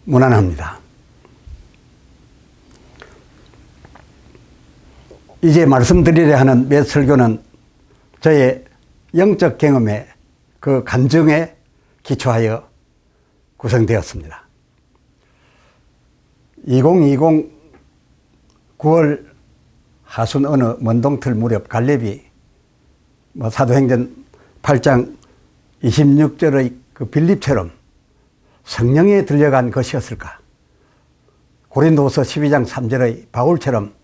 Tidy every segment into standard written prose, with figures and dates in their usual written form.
무난합니다. 이제 말씀드리려 하는 몇 설교는 저의 영적 경험의 그 간증에 기초하여 구성되었습니다. 2020 9월 하순 어느 먼동틀 무렵 갈렙이 사도행전 8장 26절의 그 빌립처럼 성령에 들려간 것이었을까? 고린도서 12장 3절의 바울처럼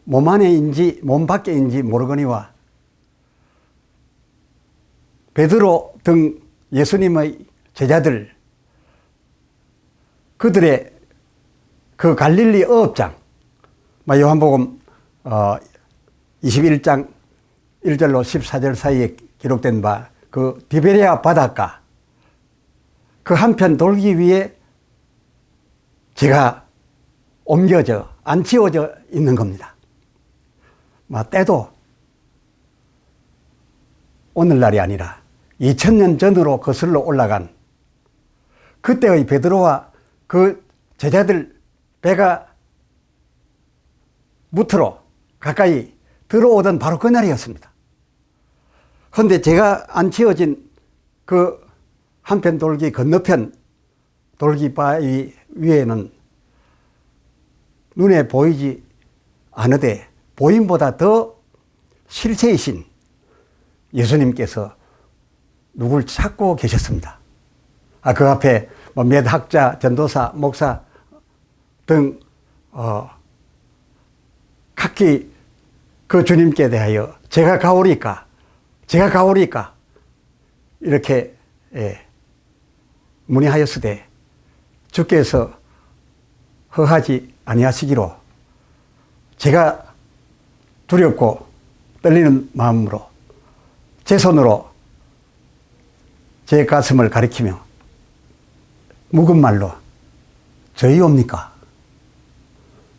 몸 안에인지 몸 밖에인지 모르거니와 베드로 등 예수님의 제자들, 그들의 그 갈릴리 어업장, 요한복음 21장 1절로 14절 사이에 기록된 바 그 디베레아 바닷가 그 한편 돌기 위해 제가 옮겨져 안치워져 있는 겁니다. 때도 오늘날이 아니라 2000년 전으로 거슬러 올라간 그때의 베드로와 그 제자들 배가 무트로 가까이 들어오던 바로 그날이었습니다. 그런데 제가 안치워진 그 한편 돌기 건너편 돌기 바위 위에는 눈에 보이지 않으되 보임보다 더 실체이신 예수님께서 누굴 찾고 계셨습니다. 그 앞에 몇 학자, 전도사, 목사 등 각기 그 주님께 대하여 제가 가오리까 이렇게 문의하였으되 주께서 허하지 아니하시기로 제가 두렵고 떨리는 마음으로 제 손으로 제 가슴을 가리키며 묵은 말로 저희옵니까?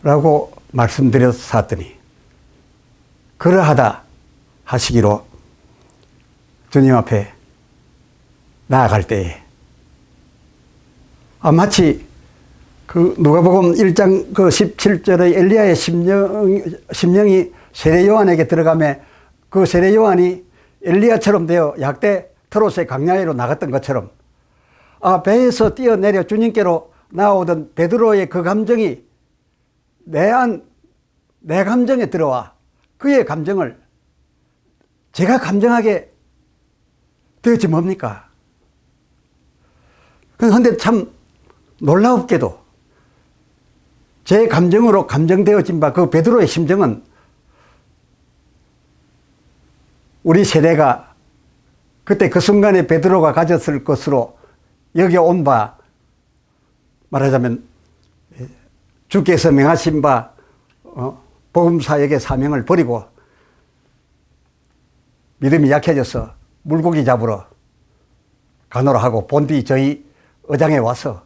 라고 말씀드렸었더니 그러하다 하시기로 주님 앞에 나아갈 때에 마치 그 누가복음 1장 그 17절의 엘리야의 심령이 세례 요한에게 들어가며 그 세례 요한이 엘리야처럼 되어 약대 트로스의 광야로 나갔던 것처럼 배에서 뛰어내려 주님께로 나오던 베드로의 그 감정이 내 감정에 들어와 그의 감정을 제가 감정하게 되었지 뭡니까? 그런데 참 놀라웠게도 제 감정으로 감정되어진 바 그 베드로의 심정은 우리 세대가 그때 그 순간에 베드로가 가졌을 것으로 여기 온 바 말하자면 주께서 명하신 바 복음사역의 사명을 버리고 믿음이 약해져서 물고기 잡으러 가노라 하고 본디 저희 어장에 와서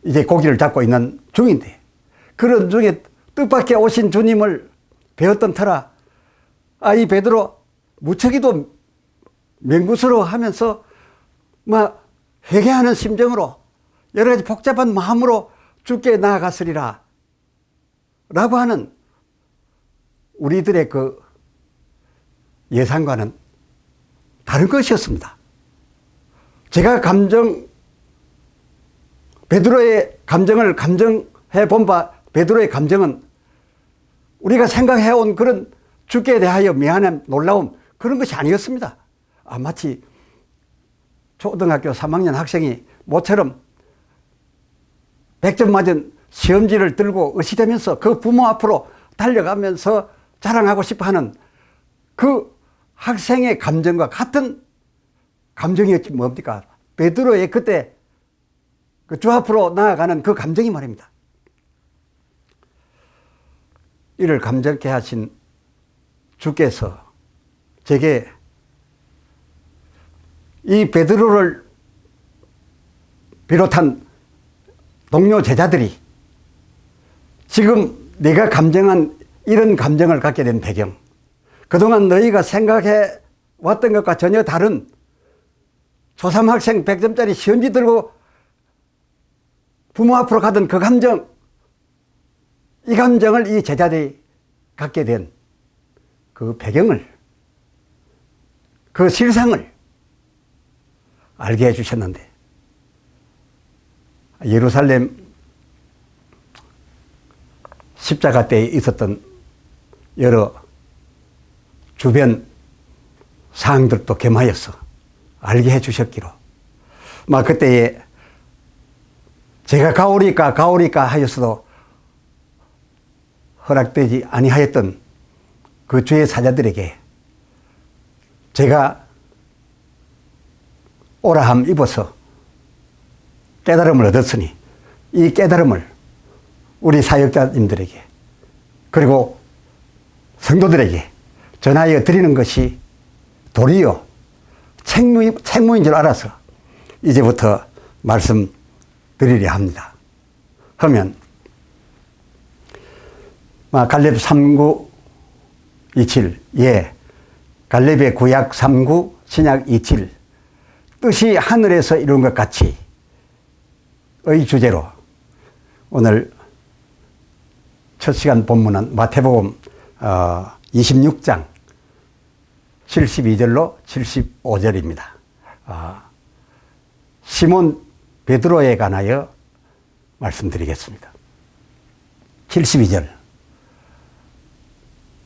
이제 고기를 잡고 있는 중인데 그런 중에 뜻밖의 오신 주님을 배웠던 터라 이 베드로 무척이도 맹구스러워하면서 회개하는 심정으로 여러 가지 복잡한 마음으로 주께 나아갔으리라 라고 하는 우리들의 그 예상과는 다른 것이었습니다. 제가 베드로의 감정을 감정해 본 바 베드로의 감정은 우리가 생각해온 그런 주께 대하여 미안함, 놀라움 그런 것이 아니었습니다. 마치 초등학교 3학년 학생이 모처럼 100점 맞은 시험지를 들고 의시되면서 그 부모 앞으로 달려가면서 자랑하고 싶어하는 그 학생의 감정과 같은 감정이었지 뭡니까? 베드로의 그때 그 주 앞으로 나아가는 그 감정이 말입니다. 이를 감정케 하신 주께서 제게 이 베드로를 비롯한 동료 제자들이 지금 네가 감정한 이런 감정을 갖게 된 배경, 그동안 너희가 생각해 왔던 것과 전혀 다른 초3 학생 100점짜리 시험지 들고 부모 앞으로 가던 그 감정, 이 감정을 이 제자들이 갖게 된 그 배경을, 그 실상을 알게 해주셨는데, 예루살렘 십자가 때에 있었던 여러 주변 사항들도 겸하여서 알게 해주셨기로, 막 그때에 제가 가오리까 하였어도 허락되지 아니하였던 그 주의 사자들에게 제가 오라함 입어서 깨달음을 얻었으니 이 깨달음을 우리 사역자님들에게 그리고 성도들에게 전하여 드리는 것이 도리어 책무인 줄 알아서 이제부터 말씀드리려 합니다. 하면 갈렙 3927, 예, 갈렙의 구약 39, 신약 27, 뜻이 하늘에서 이룬 것 같이 의 주제로 오늘 첫 시간 본문은 마태복음 26장 72절로 75절입니다. 시몬 베드로에 관하여 말씀드리겠습니다. 72절.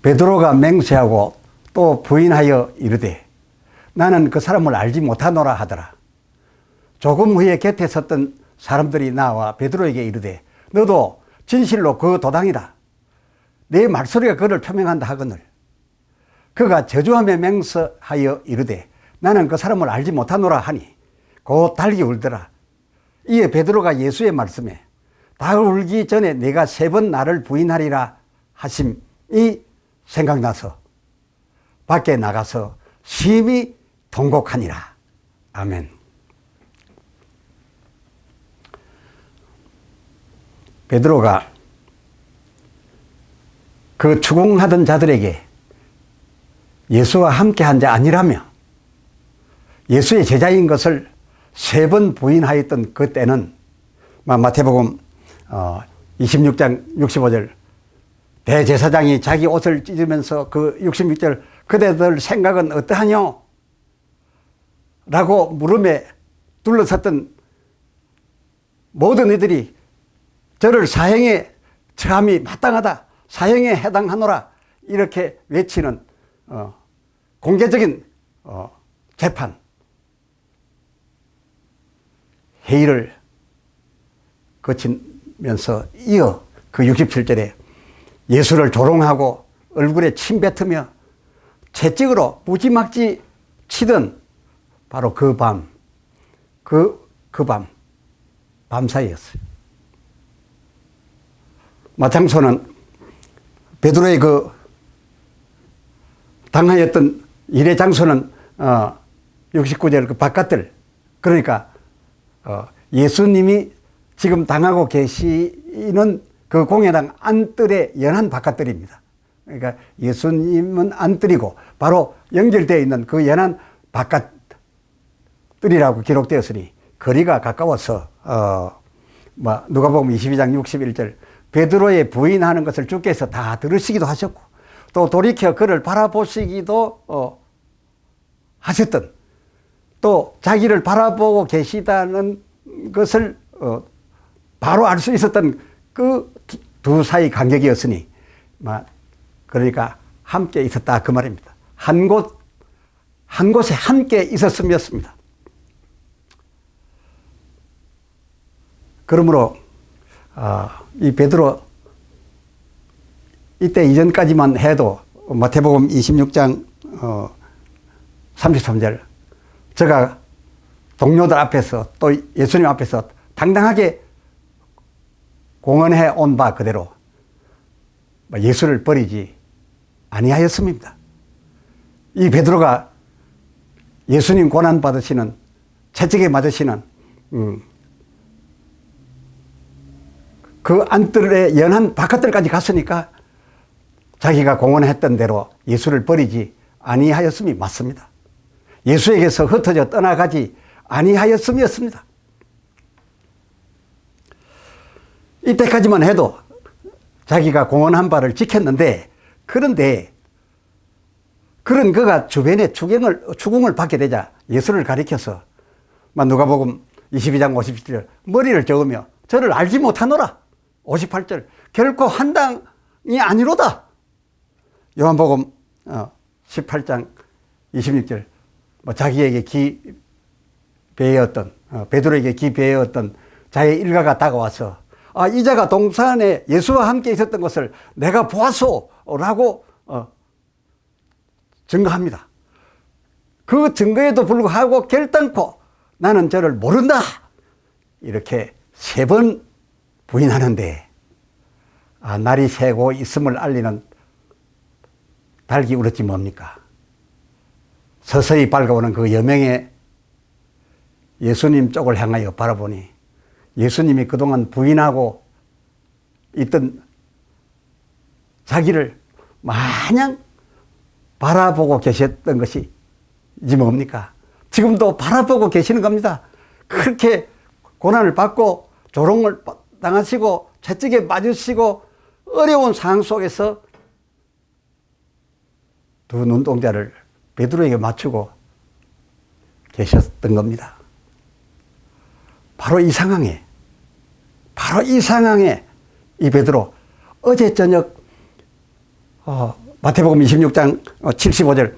베드로가 맹세하고 또 부인하여 이르되 나는 그 사람을 알지 못하노라 하더라. 조금 후에 곁에 섰던 사람들이 나와 베드로에게 이르되 너도 진실로 그 도당이다. 내 말소리가 그를 표명한다 하거늘 그가 저주하며 맹세하여 이르되 나는 그 사람을 알지 못하노라 하니 곧 달기 울더라. 이에 베드로가 예수의 말씀에 다 울기 전에 내가 3번 나를 부인하리라 하심이 생각나서 밖에 나가서 심히 통곡하니라. 아멘. 베드로가 그 추궁하던 자들에게 예수와 함께한 자 아니라며 예수의 제자인 것을 3번 부인하였던 그때는 마태복음 26장 65절 대제사장이 자기 옷을 찢으면서 그 66절 그대들 생각은 어떠하뇨? 라고 물음에 둘러섰던 모든 이들이 저를 사형에 처함이 마땅하다. 사형에 해당하노라. 이렇게 외치는 공개적인 재판, 회의를 거치면서 이어 그 67절에 예수를 조롱하고 얼굴에 침 뱉으며 채찍으로 무지막지 치던 바로 그 밤, 밤 사이였어요. 장소는 베드로의 그 당하였던 일의 장소는 69절 그 바깥들, 그러니까 예수님이 지금 당하고 계시는 그 공회당 안뜰의 연한 바깥들입니다. 그러니까 예수님은 안뜰이고 바로 연결되어 있는 그 연한 바깥들이라고 기록되었으니 거리가 가까워서 누가복음 22장 61절 베드로의 부인하는 것을 주께서 다 들으시기도 하셨고 또 돌이켜 그를 바라보시기도 하셨던, 또 자기를 바라보고 계시다는 것을 바로 알 수 있었던 그 두 사이 간격이었으니 그러니까 함께 있었다 그 말입니다. 한 곳에 함께 있었음이었습니다. 그러므로 이 베드로 이때 이전까지만 해도 마태복음 26장 33절 제가 동료들 앞에서 또 예수님 앞에서 당당하게 공언해 온 바 그대로 예수를 버리지 아니하였습니다. 이 베드로가 예수님 고난 받으시는 채찍에 맞으시는 그 안뜰의 연한 바깥들까지 갔으니까 자기가 공언했던 대로 예수를 버리지 아니하였음이 맞습니다. 예수에게서 흩어져 떠나가지 아니하였음이었습니다. 이때까지만 해도 자기가 공언한 바를 지켰는데, 그런데 그런 그가 주변에 추궁을 받게 되자 예수를 가리켜서 누가복음 22장 57절 머리를 저으며 저를 알지 못하노라. 58절 결코 한당이 아니로다. 요한복음 18장 26절 자기에게 기배였던 베드로에게 기배였던 자의 일가가 다가와서 이 자가 동산에 예수와 함께 있었던 것을 내가 보았소라고 증거합니다. 그 증거에도 불구하고 결단코 나는 저를 모른다 이렇게 3번 부인하는데, 날이 새고 있음을 알리는 달기 울었지 뭡니까? 서서히 밝아오는 그 여명의 예수님 쪽을 향하여 바라보니 예수님이 그동안 부인하고 있던 자기를 마냥 바라보고 계셨던 것이 이제 뭡니까? 지금도 바라보고 계시는 겁니다. 그렇게 고난을 받고 조롱을 당하시고 채찍에 맞으시고 어려운 상황 속에서 두 눈동자를 베드로에게 맞추고 계셨던 겁니다. 바로 이 상황에 이 베드로 어제 저녁 마태복음 26장 75절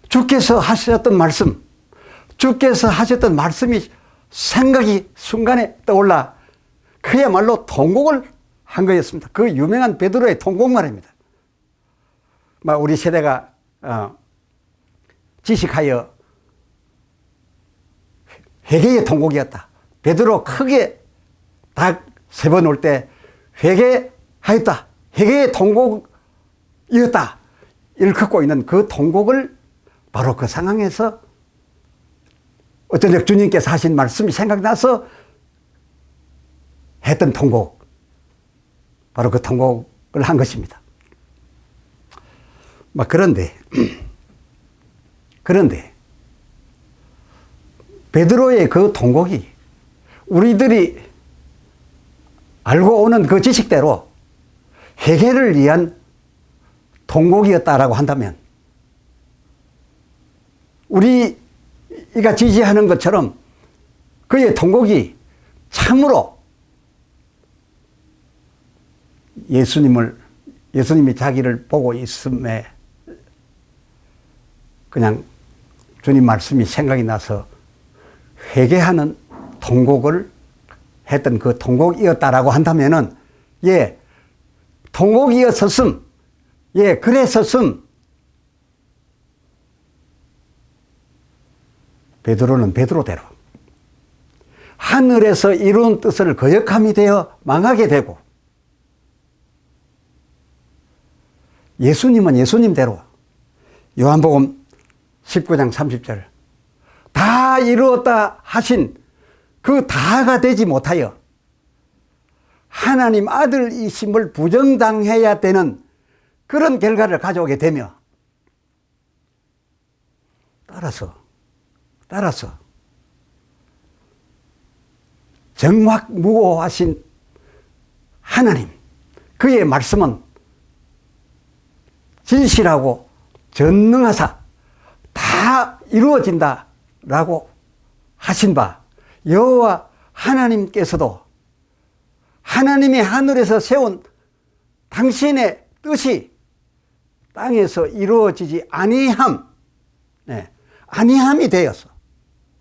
주께서 하셨던 말씀이 생각이 순간에 떠올라 그야말로 통곡을 한 거였습니다. 그 유명한 베드로의 통곡 말입니다. 우리 세대가 지식하여 회개의 통곡이었다. 베드로 크게 닭 3번 올 때 회개하였다. 회개의 통곡이었다. 일컫고 있는 그 통곡을 바로 그 상황에서 어쩌적 주님께서 하신 말씀이 생각나서 했던 통곡, 바로 그 통곡을 한 것입니다. 그런데 베드로의 그 통곡이 우리들이 알고 오는 그 지식대로 회개를 위한 통곡이었다라고 한다면, 우리가 지지하는 것처럼 그의 통곡이 참으로 예수님이 자기를 보고 있음에 그냥 주님 말씀이 생각이 나서 회개하는 통곡을 했던 그 통곡이었다라고 한다면은, 통곡이었었음, 그랬었음. 베드로는 베드로대로 하늘에서 이룬 뜻을 거역함이 되어 망하게 되고, 예수님은 예수님대로 요한복음 19장 30절 다 이루었다 하신 그 다가 되지 못하여 하나님 아들이심을 부정당해야 되는 그런 결과를 가져오게 되며, 따라서 정확무오하신 하나님, 그의 말씀은 진실하고 전능하사 다 이루어진다라고 하신 바, 여호와 하나님께서도 하나님이 하늘에서 세운 당신의 뜻이 땅에서 이루어지지 아니함이 되었어.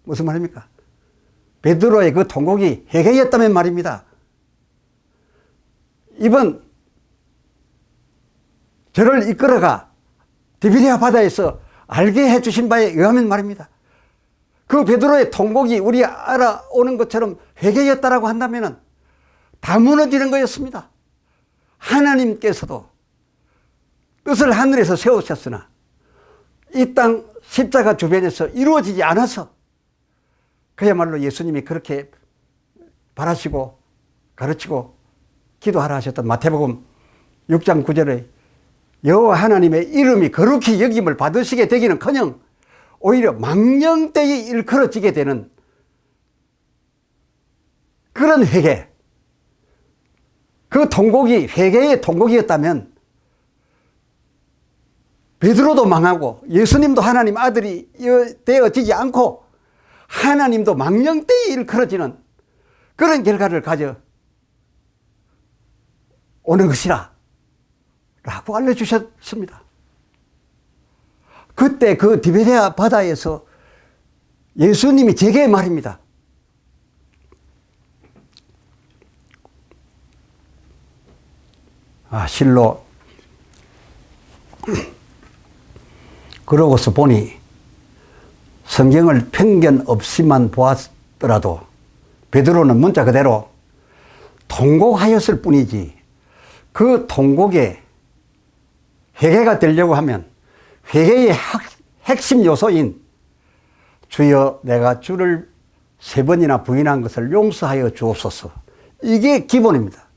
무슨 말입니까? 베드로의 그 통곡이 회개였다면 말입니다. 이번 저를 이끌어가 디비리아 바다에서 알게 해주신 바에 의하면 말입니다. 그 베드로의 통곡이 우리 알아오는 것처럼 회개였다라고 한다면 다 무너지는 거였습니다. 하나님께서도 뜻을 하늘에서 세우셨으나 이 땅 십자가 주변에서 이루어지지 않아서 그야말로 예수님이 그렇게 바라시고 가르치고 기도하라 하셨던 마태복음 6장 9절에 여호와 하나님의 이름이 거룩히 여김을 받으시게 되기는커녕 오히려 망령되이 일컬어지게 되는 그런 회개, 그 통곡이 회개의 통곡이었다면 베드로도 망하고 예수님도 하나님 아들이 되어지지 않고 하나님도 망령되이 일컬어지는 그런 결과를 가져 오는 것이라 라고 알려주셨습니다. 그때 그 디베레아 바다에서 예수님이 제게 말입니다. 실로 그러고서 보니 성경을 편견 없이만 보았더라도 베드로는 문자 그대로 통곡하였을 뿐이지 그 통곡에 회개가 되려고 하면 회개의 핵심 요소인 주여 내가 주를 3번이나 부인한 것을 용서하여 주옵소서, 이게 기본입니다.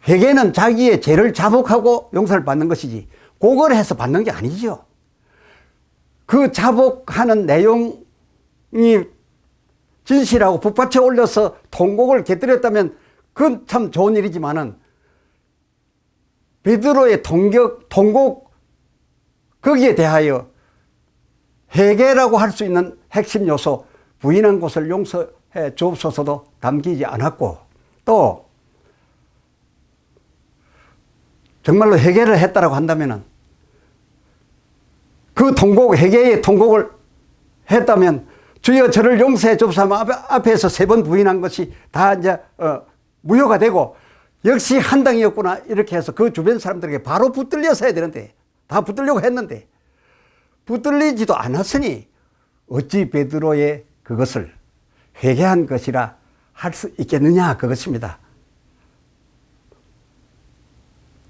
회개는 자기의 죄를 자복하고 용서를 받는 것이지 그걸 해서 받는 게 아니죠. 그 자복하는 내용이 진실하고 북받쳐 올려서 통곡을 곁들였다면 그건 참 좋은 일이지만은 베드로의 통곡 거기에 대하여 회개라고 할 수 있는 핵심 요소 부인한 것을 용서해 주옵소서도 담기지 않았고, 또 정말로 회개를 했다라고 한다면은 그 통곡, 회개의 통곡을 했다면 주여 저를 용서해 주옵소서 앞에서 3번 부인한 것이 다 이제 무효가 되고 역시 한당이었구나 이렇게 해서 그 주변 사람들에게 바로 붙들려서 해야 되는데 다 붙들려고 했는데 붙들리지도 않았으니 어찌 베드로의 그것을 회개한 것이라 할 수 있겠느냐, 그것입니다.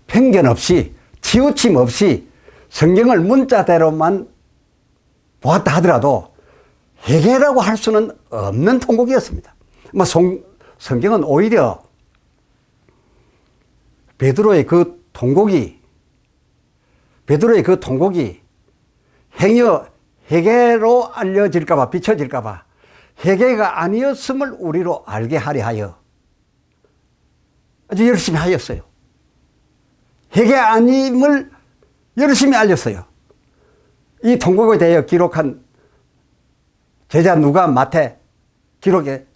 편견 없이 치우침 없이 성경을 문자대로만 보았다 하더라도 회개라고 할 수는 없는 통곡이었습니다. 성경은 오히려 베드로의 그 통곡이 행여 회개로 알려질까봐, 비춰질까봐 회개가 아니었음을 우리로 알게 하려 하여 아주 열심히 하였어요. 회개 아님을 열심히 알렸어요. 이 통곡에 대해 기록한 제자 누가, 마태 기록에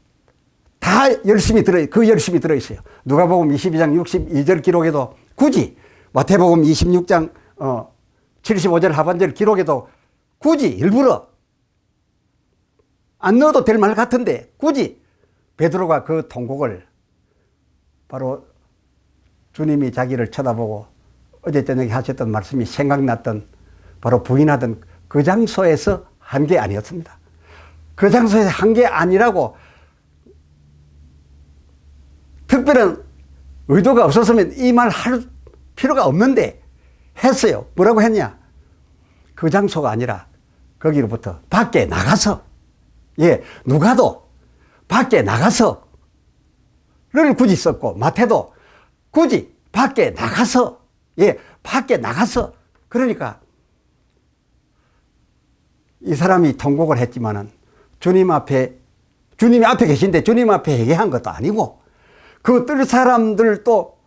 다 열심히 들어있어요. 누가복음 22장 62절 기록에도 굳이, 마태복음 26장 75절 하반절 기록에도 굳이 일부러 안 넣어도 될 말 같은데 굳이 베드로가 그 통곡을 바로 주님이 자기를 쳐다보고 어제 저녁에 하셨던 말씀이 생각났던, 바로 부인하던 그 장소에서 한 게 아니었습니다. 그 장소에서 한 게 아니라고 특별한 의도가 없었으면 이 말 할 필요가 없는데 했어요. 뭐라고 했냐? 그 장소가 아니라 거기로부터 밖에 나가서, 누가도 밖에 나가서를 굳이 썼고, 마태도 굳이 밖에 나가서, 밖에 나가서. 그러니까 이 사람이 통곡을 했지만은 주님이 앞에 계신데 주님 앞에 회개한 것도 아니고 그 뜰 사람들도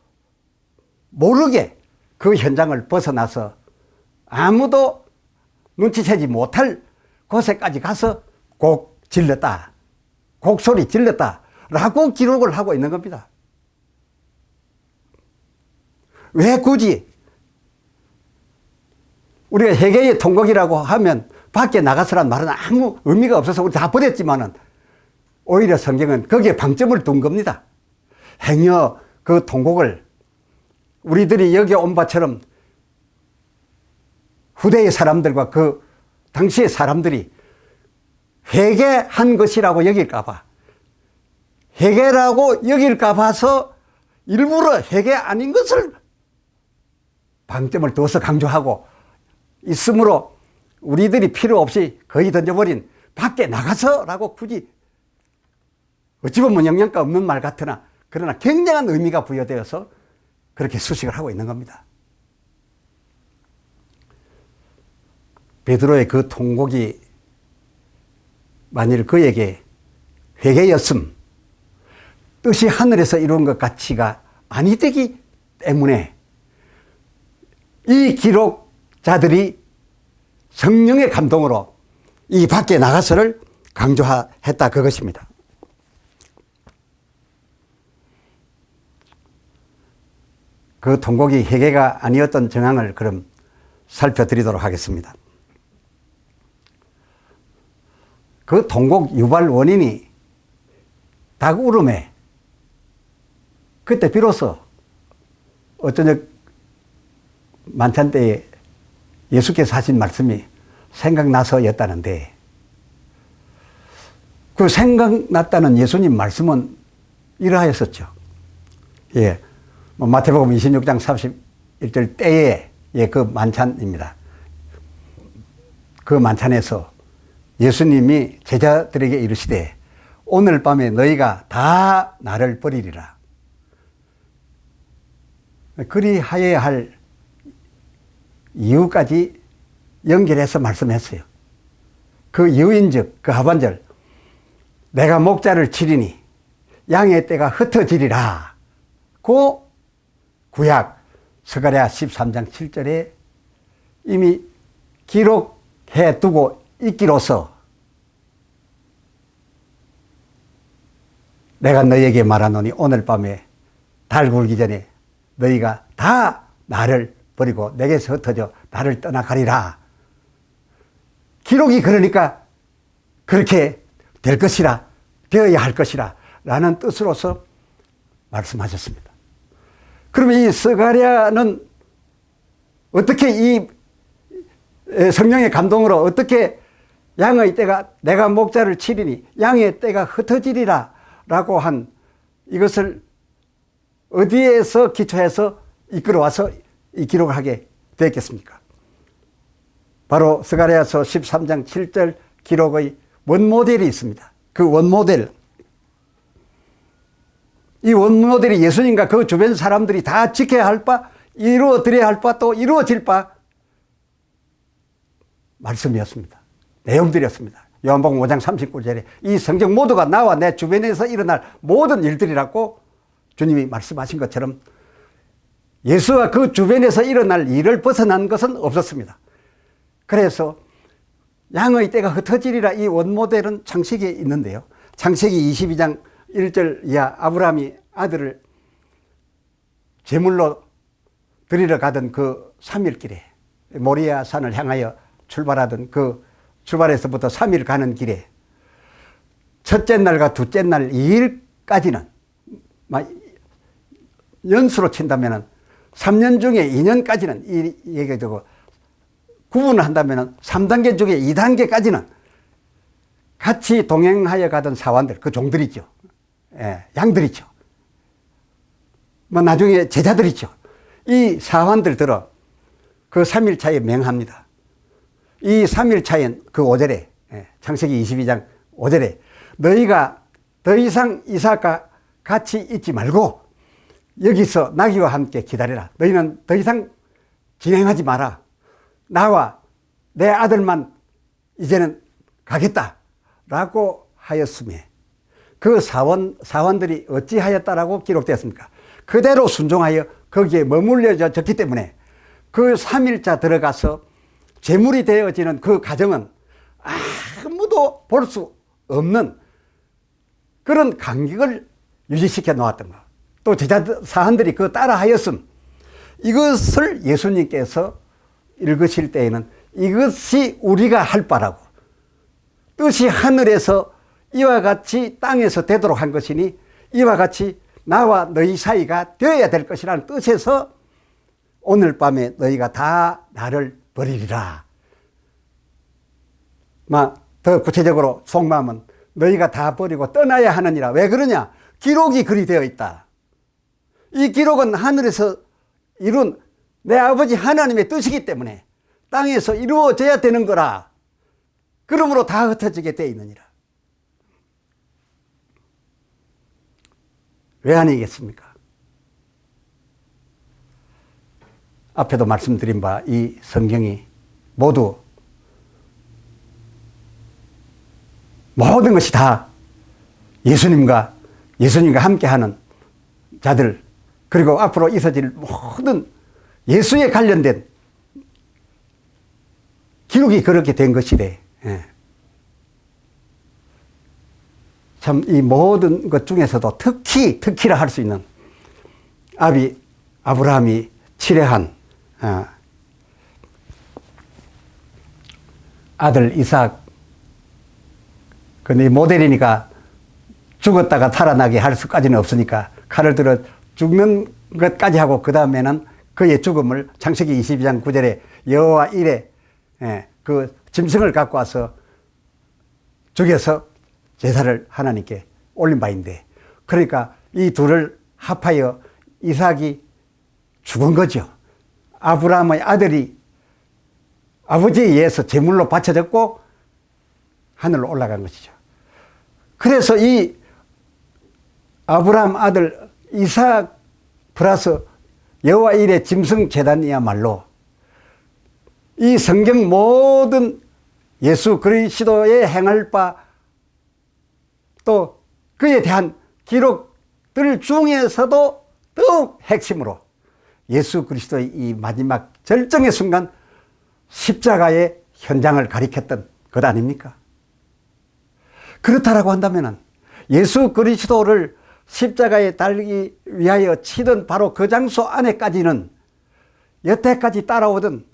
모르게 그 현장을 벗어나서 아무도 눈치채지 못할 곳에까지 가서 곡소리 질렀다 라고 기록을 하고 있는 겁니다. 왜 굳이 우리가 회개의 통곡이라고 하면 밖에 나가서란 말은 아무 의미가 없어서 우리 다 버렸지만은 오히려 성경은 거기에 방점을 둔 겁니다. 행여 그 통곡을 우리들이 여기 온 바처럼 후대의 사람들과 그 당시의 사람들이 회개한 것이라고 여길까봐, 회개라고 여길까봐서 일부러 회개 아닌 것을 방점을 두어서 강조하고 있으므로 우리들이 필요 없이 거의 던져버린 밖에 나가서라고 굳이 어찌 보면 영양가 없는 말 같으나 그러나 굉장한 의미가 부여되어서 그렇게 수식을 하고 있는 겁니다. 베드로의 그 통곡이 만일 그에게 회개였음, 뜻이 하늘에서 이룬 것 같이가 아니 되기 때문에 이 기록자들이 성령의 감동으로 이 밖에 나가서를 강조했다 그것입니다. 그 통곡이 회개가 아니었던 정황을 그럼 살펴드리도록 하겠습니다. 그 통곡 유발 원인이 닭울음에 그때 비로소 어쩌녁 만찬 때에 예수께서 하신 말씀이 생각나서였다는데, 그 생각났다는 예수님 말씀은 이러하였었죠. 예. 마태복음 26장 31절 때에 그 만찬입니다. 그 만찬에서 예수님이 제자들에게 이르시되 오늘 밤에 너희가 다 나를 버리리라. 그리하여야 할 이유까지 연결해서 말씀했어요. 그 이유인즉 그 하반절 내가 목자를 치리니 양의 떼가 흩어지리라. 그 구약 스가랴 13장 7절에 이미 기록해 두고 있기로서 내가 너희에게 말하노니 오늘 밤에 달 굴기 전에 너희가 다 나를 버리고 내게서 흩어져 나를 떠나가리라. 기록이 그러니까 그렇게 될 것이라, 되어야 할 것이라 라는 뜻으로서 말씀하셨습니다. 그러면 이 스가랴는 어떻게 이 성령의 감동으로 어떻게 양의 떼가 내가 목자를 치리니 양의 떼가 흩어지리라 라고 한 이것을 어디에서 기초해서 이끌어와서 이 기록을 하게 되었겠습니까? 바로 스가랴서 13장 7절 기록의 원모델이 있습니다. 그 원모델, 이 원모델이 예수님과 그 주변 사람들이 다 지켜야 할 바, 이루어드려야 할 바, 또 이루어질 바 말씀이었습니다. 내용들이었습니다. 요한복음 5장 39절에 이 성경 모두가 나와 내 주변에서 일어날 모든 일들이라고 주님이 말씀하신 것처럼 예수와 그 주변에서 일어날 일을 벗어난 것은 없었습니다. 그래서 양의 떼가 흩어지리라 이 원모델은 창세기에 있는데요. 창세기 22장 1절 이하 아브라함이 아들을 제물로 드리러 가던 그 3일 길에 모리아 산을 향하여 출발하던 그 출발에서부터 3일 가는 길에 첫째 날과 둘째 날 2일까지는 연수로 친다면 3년 중에 2년까지는 이 얘기가 되고 구분을 한다면 3단계 중에 2단계까지는 같이 동행하여 가던 사원들, 그 종들이죠. 예, 양들이죠. 나중에 제자들이죠. 이 사환들 들어 그 3일 차에 맹합니다. 이 3일 차엔 그 5절에, 창세기 22장 5절에 너희가 더 이상 이삭과 같이 있지 말고 여기서 나귀와 함께 기다려라. 너희는 더 이상 진행하지 마라. 나와 내 아들만 이제는 가겠다. 라고 하였음에 그 사원들이 어찌하였다라고 기록되었습니까? 그대로 순종하여 거기에 머물러졌기 때문에 그 3일차 들어가서 제물이 되어지는 그 과정은 아무도 볼 수 없는 그런 간격을 유지시켜 놓았던 것. 또 제자 사람들이 그 따라하였음. 이것을 예수님께서 읽으실 때에는 이것이 우리가 할 바라고, 뜻이 하늘에서 이와 같이 땅에서 되도록 한 것이니 이와 같이 나와 너희 사이가 되어야 될 것이라는 뜻에서 오늘 밤에 너희가 다 나를 버리리라. 더 구체적으로 속마음은 너희가 다 버리고 떠나야 하느니라. 왜 그러냐? 기록이 그리 되어 있다. 이 기록은 하늘에서 이룬 내 아버지 하나님의 뜻이기 때문에 땅에서 이루어져야 되는 거라. 그러므로 다 흩어지게 되어 있느니라. 왜 아니겠습니까? 앞에도 말씀드린 바 이 성경이 모두 모든 것이 다 예수님과 함께하는 자들, 그리고 앞으로 있어질 모든 예수에 관련된 기록이 그렇게 된 것이래. 예. 참, 이 모든 것 중에서도 특히라 할 수 있는 아브라함이 치레한 아들 이삭, 근데 모델이니까 죽었다가 살아나게 할 수까지는 없으니까 칼을 들어 죽는 것까지 하고 그 다음에는 그의 죽음을 창세기 22장 9절에 여호와 이레 그 짐승을 갖고 와서 죽여서 제사를 하나님께 올린 바인데, 그러니까 이 둘을 합하여 이삭이 죽은 거죠. 아브라함의 아들이 아버지에 의해서 제물로 바쳐졌고 하늘로 올라간 것이죠. 그래서 이 아브라함 아들 이삭 플러스 여호와 일의 짐승 제단이야말로 이 성경 모든 예수 그리스도의 행할 바 또 그에 대한 기록들 중에서도 더욱 핵심으로 예수 그리스도의 이 마지막 절정의 순간 십자가의 현장을 가리켰던 것 아닙니까? 그렇다라고 한다면 예수 그리스도를 십자가에 달기 위하여 치던 바로 그 장소 안에까지는 여태까지 따라오던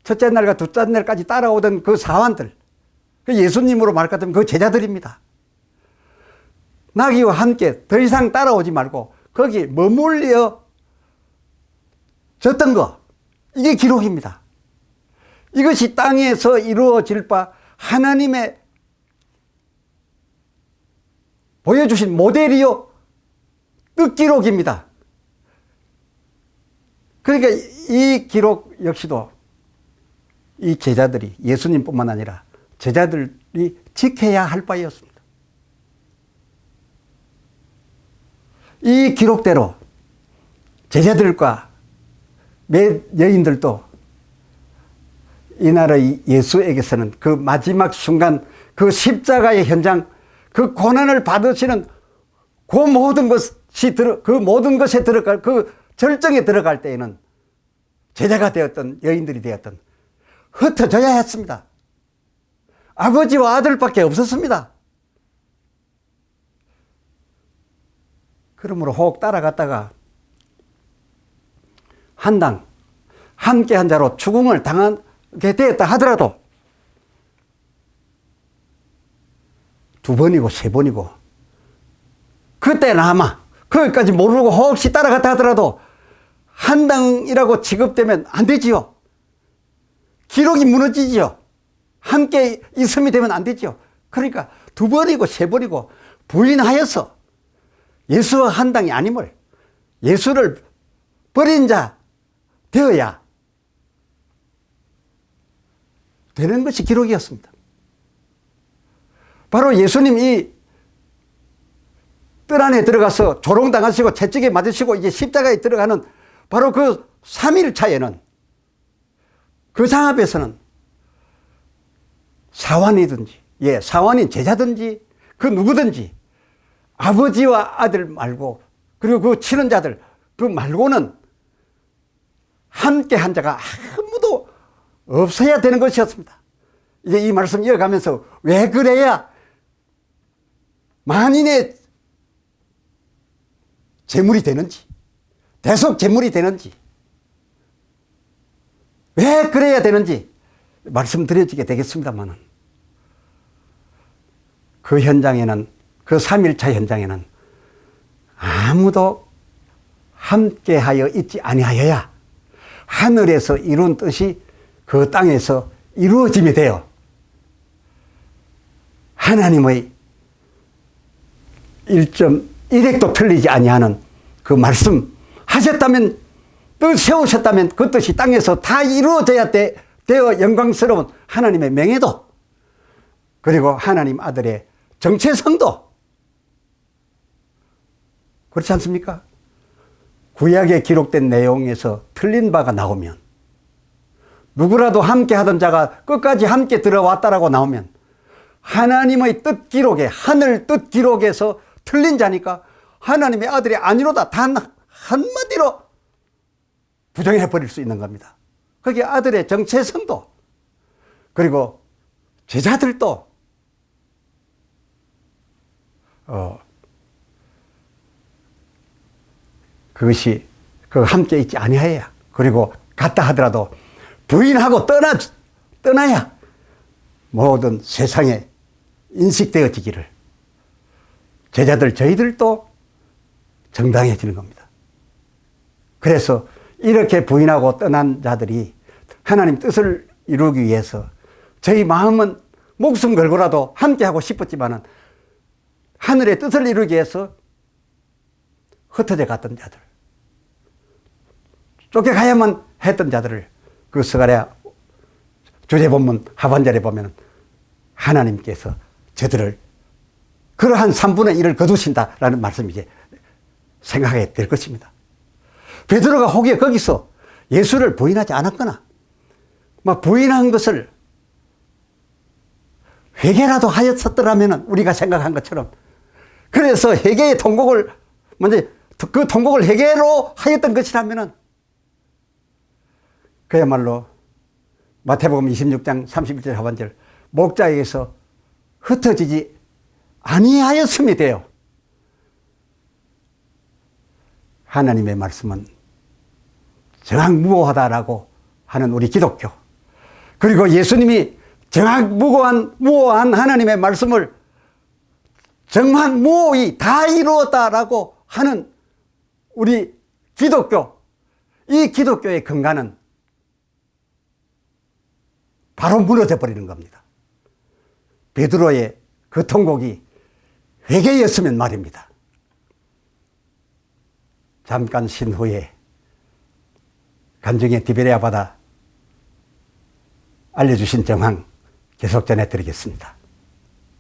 첫째 날과 둘째 날까지 따라오던 그 사환들, 그 예수님으로 말 같으면 그 제자들입니다. 나귀와 함께 더 이상 따라오지 말고 거기 머물려 졌던 거, 이게 기록입니다. 이것이 땅에서 이루어질 바 하나님의 보여주신 모델이요 뜻기록입니다. 그러니까 이 기록 역시도 이 제자들이, 예수님뿐만 아니라 제자들이 지켜야 할 바였습니다. 이 기록대로 제자들과 몇 여인들도 이날의 예수에게서는 그 마지막 순간, 그 십자가의 현장, 그 고난을 받으시는 그 모든 것이 그 모든 것에 들어갈, 그 절정에 들어갈 때에는 제자가 되었던 여인들이 되었던 흩어져야 했습니다. 아버지와 아들밖에 없었습니다. 그러므로 혹 따라갔다가 한당 함께 한 자로 죽음을 당하게 되었다 하더라도 두 번이고 세 번이고 그때는 아마 거기까지 모르고 혹시 따라갔다 하더라도 한당이라고 취급되면 안 되지요. 기록이 무너지지요. 함께 있음이 되면 안 되지요. 그러니까 두 번이고 세 번이고 부인하여서 예수와 한당이 아님을, 예수를 버린 자 되어야 되는 것이 기록이었습니다. 바로 예수님이 뜰 안에 들어가서 조롱당하시고 채찍에 맞으시고 이제 십자가에 들어가는 바로 그 3일 차에는 그 장앞에서는 사환이든지, 사환인 제자든지 그 누구든지 아버지와 아들 말고, 그리고 그 치는 자들 그 말고는 함께 한 자가 아무도 없어야 되는 것이었습니다. 이제 이 말씀 이어가면서 왜 그래야 만인의 제물이 되는지, 대속 제물이 되는지, 왜 그래야 되는지 말씀드려지게 되겠습니다만은, 그 현장에는, 그 3일차 현장에는 아무도 함께하여 있지 아니하여야 하늘에서 이룬 뜻이 그 땅에서 이루어짐이 되어 하나님의 1.1핵도 틀리지 아니하는 그 말씀 하셨다면, 뜻 세우셨다면 그 뜻이 땅에서 다 이루어져야 되어 영광스러운 하나님의 명예도, 그리고 하나님 아들의 정체성도, 그렇지 않습니까? 구약에 기록된 내용에서 틀린 바가 나오면, 누구라도 함께 하던 자가 끝까지 함께 들어왔다라고 나오면 하나님의 뜻 기록에, 하늘 뜻 기록에서 틀린 자니까 하나님의 아들이 아니로다 단 한마디로 부정해 버릴 수 있는 겁니다. 그게 아들의 정체성도, 그리고 제자들도 그것이 함께 있지 아니하여야, 그리고 갔다 하더라도 부인하고 떠나야 모든 세상에 인식되어지기를, 제자들 저희들도 정당해지는 겁니다. 그래서 이렇게 부인하고 떠난 자들이 하나님 뜻을 이루기 위해서 저희 마음은 목숨 걸고라도 함께하고 싶었지만은 하늘의 뜻을 이루기 위해서 흩어져 갔던 자들, 쫓겨가야만 했던 자들을 그 스가랴 주제본문 하반절에 보면 하나님께서 저들을 그러한 3분의 1을 거두신다라는 말씀이 이제 생각하게 될 것입니다. 베드로가 혹여 거기서 예수를 부인하지 않았거나 막 부인한 것을 회개라도 하였었더라면 우리가 생각한 것처럼, 그래서 회개의 통곡을 먼저 그 통곡을 회개로 하였던 것이라면 그야말로 마태복음 26장 31절 하반절 목자에게서 흩어지지 아니하였음이 돼요. 하나님의 말씀은 정확무오하다라고 하는 우리 기독교, 그리고 예수님이 정확무오한 하나님의 말씀을 정확무오히 다 이루었다라고 하는 우리 기독교, 이 기독교의 근간은 바로 무너져 버리는 겁니다. 베드로의 그 통곡이 회개였으면 말입니다. 잠깐 쉰 후에 간증의 디베레아 바다 알려주신 정황 계속 전해드리겠습니다.